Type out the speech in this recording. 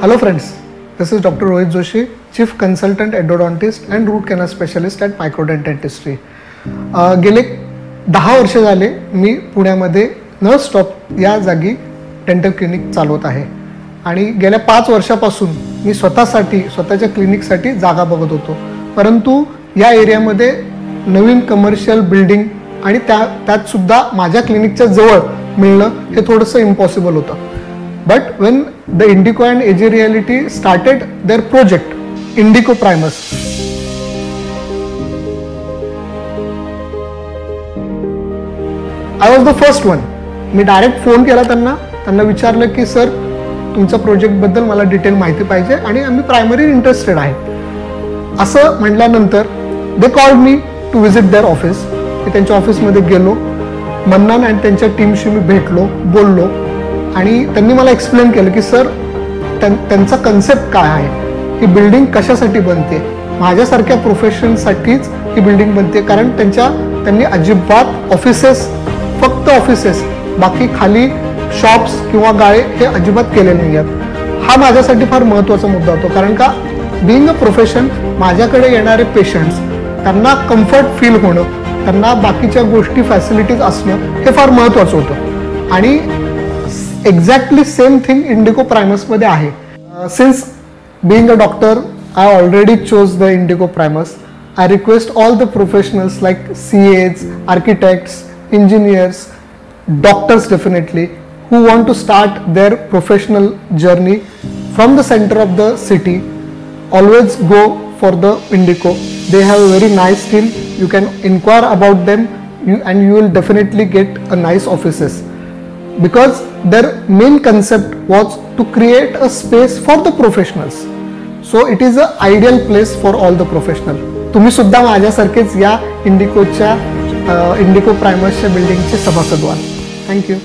Hello friends, this is Dr. Rohit Joshi, Chief Consultant Endodontist and Root Canal Specialist at Microdent Dentistry. गेले 10 वर्ष झाले मी पुण्यामध्ये न stop या जागी डेंटल क्लिनिक चालवत आहे आणि गेल्या 5 वर्षापासून मी स्वतःच्या क्लिनिकसाठी जागा बघत होतो, परंतु या एरियामध्ये नवीन कमर्शियल बिल्डिंग आणि त्यात सुद्धा माझ्या क्लिनिकच्या जवळ मिळणं हे थोडंसं इम्पॉसिबल होतं. But when the Indico and AG Reality started their project, Indico Primus, I was the first one. Me direct phone केला त्यांना विचारलं की सर तुमच्या प्रोजेक्टबद्दल मला डिटेल माहिती पाहिजे आणि आम्ही प्रायमरी इंटरेस्टेड आहे असं म्हटल्यानंतर they called me to visit their office. मी त्यांच्या ऑफिसमध्ये गेलो, मन्नान आणि त्यांच्या टीमशी मी भेटलो, बोललो आणि त्यांनी मला एक्सप्लेन केलं की सर त्यांचा कन्सेप्ट काय आहे, ही बिल्डिंग कशासाठी बनते, माझ्यासारख्या प्रोफेशनसाठीच ही बिल्डिंग बनते. कारण त्यांनी अजिबात फक्त ऑफिसेस बाकी खाली शॉप्स किंवा गाळे हे अजिबात केले नाही आहेत. हा माझ्यासाठी फार महत्त्वाचा मुद्दा होतो, कारण का बिईंग अ प्रोफेशन माझ्याकडे येणारे पेशंट्स त्यांना कम्फर्ट फील होणं, त्यांना बाकीच्या गोष्टी फॅसिलिटीज असणं हे फार महत्त्वाचं होतं आणि एक्झॅक्टली सेम थिंग इंडिको प्रायमसमध्ये आहे. Since being a doctor, I already chose the Indico Primus. I request all the professionals like CAs, architects, engineers, doctors definitely, who want to start their professional journey from the center of the city, always go for the Indico. They have a very nice team. You can inquire about them and you will definitely get a nice offices. Because their main concept was to create a space for the professionals. So it is an ideal place for all the professionals. तुम्ही सुद्धा माझ्यासारखेच या इंडिको प्रायमसच्या बिल्डिंगचे सभासद व्हाल. Thank you.